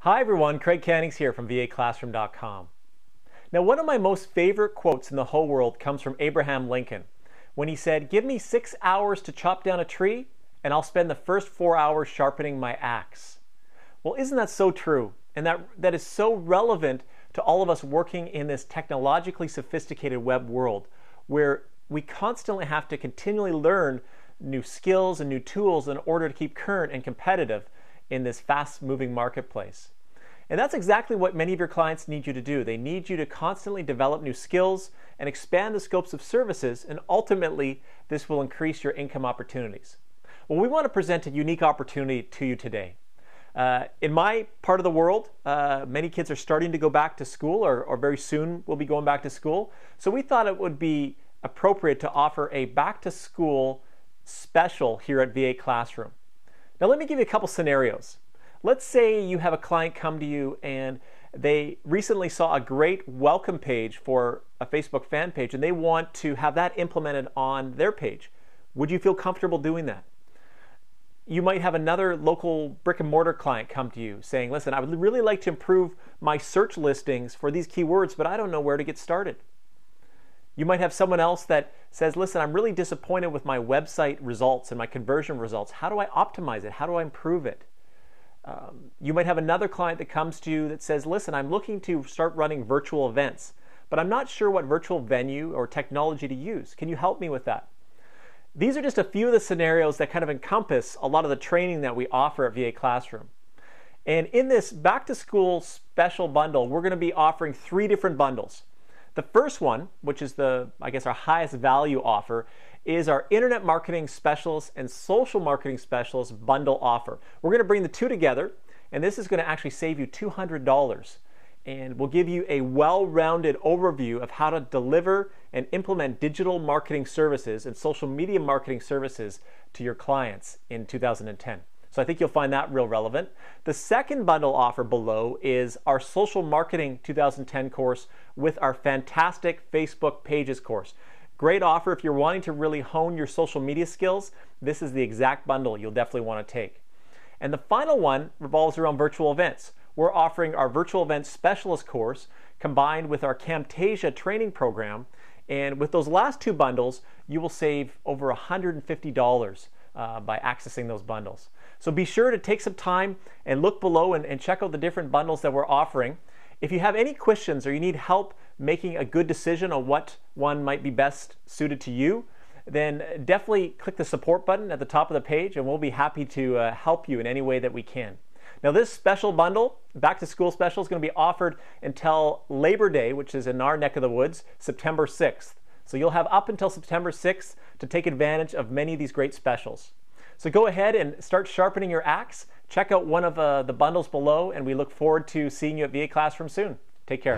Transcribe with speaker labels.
Speaker 1: Hi everyone, Craig Cannings here from VAClassroom.com. Now, one of my most favorite quotes in the whole world comes from Abraham Lincoln when he said, "Give me 6 hours to chop down a tree and I'll spend the first 4 hours sharpening my axe." Well, isn't that so true? And that is so relevant to all of us working in this technologically sophisticated web world where we constantly have to continually learn new skills and new tools in order to keep current and competitive in this fast-moving marketplace. And that's exactly what many of your clients need you to do. They need you to constantly develop new skills and expand the scopes of services, and ultimately, this will increase your income opportunities. Well, we want to present a unique opportunity to you today. In my part of the world, many kids are starting to go back to school or very soon will be going back to school. So we thought it would be appropriate to offer a back-to-school special here at VA Classroom. Now let me give you a couple scenarios. Let's say you have a client come to you and they recently saw a great welcome page for a Facebook fan page and they want to have that implemented on their page. Would you feel comfortable doing that? You might have another local brick and mortar client come to you saying, "Listen, I would really like to improve my search listings for these keywords, but I don't know where to get started." You might have someone else that says, "Listen, I'm really disappointed with my website results and my conversion results. How do I optimize it? How do I improve it?" You might have another client that comes to you that says, "Listen, I'm looking to start running virtual events, but I'm not sure what virtual venue or technology to use. Can you help me with that?" These are just a few of the scenarios that kind of encompass a lot of the training that we offer at VA Classroom. And in this back to school special bundle, we're going to be offering 3 different bundles. The first one, which is our highest value offer, is our Internet Marketing Specialist and Social Marketing Specialist bundle offer. We're going to bring the two together, and this is going to actually save you $200, and we'll give you a well-rounded overview of how to deliver and implement digital marketing services and social media marketing services to your clients in 2010. So I think you'll find that real relevant. The second bundle offer below is our Social Marketing 2010 course with our fantastic Facebook Pages course. Great offer if you're wanting to really hone your social media skills. This is the exact bundle you'll definitely want to take. And the final one revolves around virtual events. We're offering our Virtual Events Specialist course combined with our Camtasia training program. And with those last 2 bundles, you will save over $150 by accessing those bundles. So be sure to take some time and look below and check out the different bundles that we're offering. If you have any questions or you need help making a good decision on what one might be best suited to you, then definitely click the support button at the top of the page and we'll be happy to help you in any way that we can. Now this special bundle, back to school special, is going to be offered until Labor Day, which is in our neck of the woods, September 6th. So you'll have up until September 6th to take advantage of many of these great specials. So go ahead and start sharpening your axe. Check out one of the bundles below, and we look forward to seeing you at VA Classroom soon. Take care.